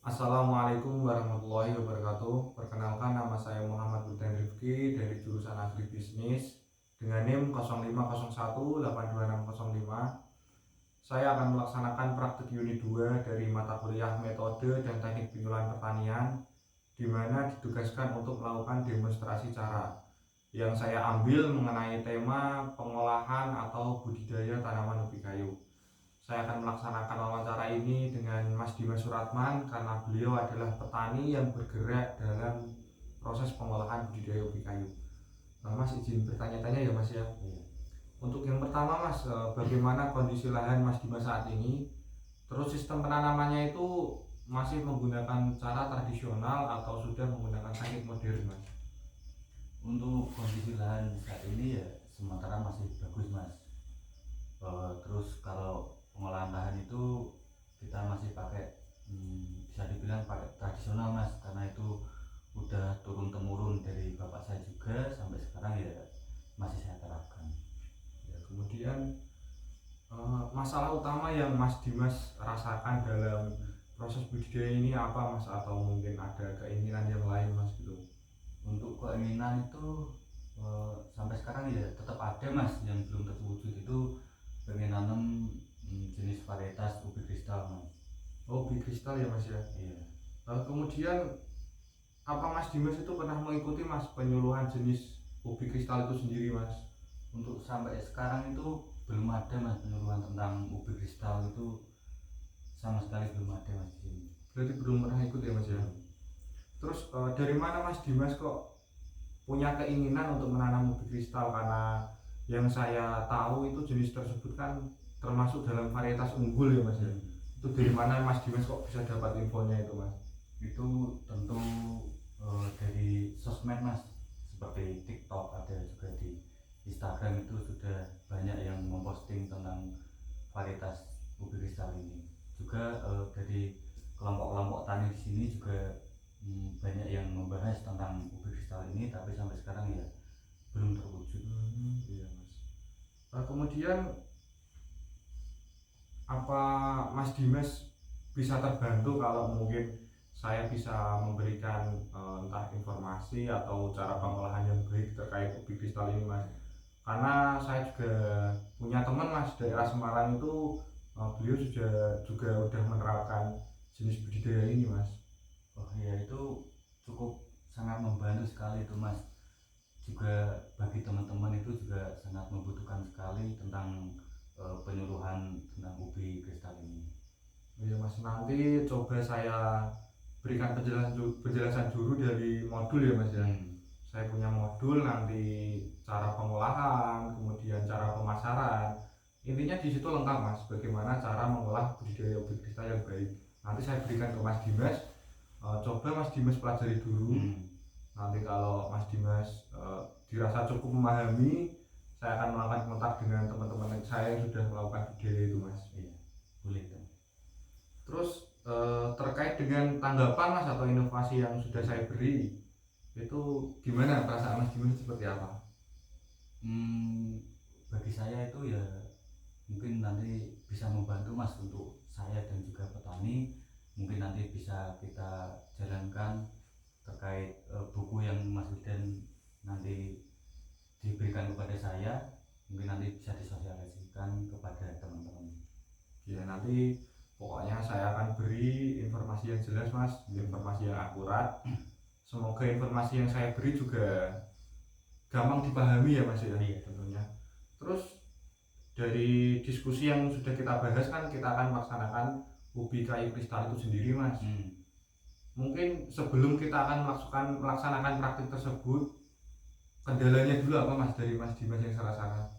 Assalamualaikum warahmatullahi wabarakatuh. Perkenalkan, nama saya Muhammad Burdan Rifki dari jurusan Agribisnis dengan NIM 0501826605. Saya akan melaksanakan praktik unit 2 dari mata kuliah metode dan teknik penyuluhan pertanian, di mana ditugaskan untuk melakukan demonstrasi cara yang saya ambil mengenai tema pengolahan atau budidaya tanaman ubi kayu. Saya akan melaksanakan wawancara ini dengan Mas Dimas Suratman karena beliau adalah petani yang bergerak dalam proses pengolahan budidaya ubi kayu. Mas izin bertanya-tanya ya Mas ya. Untuk yang pertama Mas, bagaimana kondisi lahan Mas Dimas saat ini? Terus sistem penanamannya itu masih menggunakan cara tradisional atau sudah menggunakan teknik modern Mas? Untuk kondisi lahan saat ini ya sementara masih bagus Mas. Terus kalau pengolahan lahan itu kita masih pakai bisa dibilang pakai tradisional Mas, karena itu udah turun temurun dari bapak saya juga sampai sekarang ya masih saya terapkan. Ya, kemudian masalah utama yang Mas Dimas rasakan dalam proses budidaya ini apa Mas, atau mungkin ada keinginan yang lain Mas gitu? Untuk keinginan itu sampai sekarang ya tetap ada Mas, yang belum terwujud itu pengen nanam jenis varietas ubi kristal Mas. Oh, ubi kristal ya Mas ya. Iya. Kemudian apa Mas Dimas itu pernah mengikuti Mas penyuluhan jenis ubi kristal itu sendiri Mas? Untuk sampai sekarang itu belum ada Mas penyuluhan tentang ubi kristal, itu sama sekali belum ada Mas di sini. Berarti belum pernah ikut ya Mas ya. Terus dari mana Mas Dimas kok punya keinginan untuk menanam ubi kristal? Karena yang saya tahu itu jenis tersebut kan termasuk dalam varietas unggul ya Mas ya. Itu dari mana Mas Dimas kok bisa dapat infonya itu Mas? Itu tentu dari sosmed Mas, seperti TikTok, ada juga di Instagram itu sudah banyak yang memposting tentang varietas ubi kristal ini. Juga dari kelompok-kelompok tani di sini juga banyak yang membahas tentang ubi kristal ini, tapi sampai sekarang ya belum terwujud. Iya Mas. Kemudian apa Mas Dimas bisa terbantu kalau mungkin saya bisa memberikan entah informasi atau cara pengolahan yang baik terkait ubi kristal ini Mas? Karena saya juga punya teman Mas daerah Semarang itu, beliau juga udah menerapkan jenis budidaya ini Mas. Oh ya, itu cukup sangat membantu sekali itu Mas. Juga bagi teman-teman itu juga sangat membutuhkan sekali tentang penyuluhan tentang ubi kristal ini. Iya Mas, nanti coba saya berikan penjelasan dulu dari modul ya Mas ya. Saya punya modul nanti cara pengolahan, kemudian cara pemasaran. Intinya di situ lengkap Mas, bagaimana cara mengolah budidaya ubi kristal yang baik. Nanti saya berikan ke Mas Dimas. Coba Mas Dimas pelajari dulu. Nanti kalau Mas Dimas dirasa cukup memahami, saya akan melakukan kontak dengan teman-teman saya yang sudah melakukan budidaya itu Mas. Iya, boleh dong. Terus terkait dengan tanggapan Mas atau inovasi yang sudah saya beri, itu gimana perasaan Mas Dimas, seperti apa? Bagi saya itu ya mungkin nanti bisa membantu Mas untuk saya dan juga petani. Mungkin nanti bisa kita jalankan terkait buku yang Mas Wildan nanti diberikan kepada saya, mungkin nanti bisa disosialisasikan kepada teman-teman. Ya nanti pokoknya saya akan beri informasi yang jelas Mas, informasi yang akurat. Semoga informasi yang saya beri juga gampang dipahami ya Mas ya. Iya tentunya. Terus dari diskusi yang sudah kita bahas kan kita akan melaksanakan ubi kayu kristal itu sendiri Mas. Mungkin sebelum kita akan melaksanakan praktik tersebut, kendalanya dulu apa Mas dari Mas Dimas yang saya rasakan?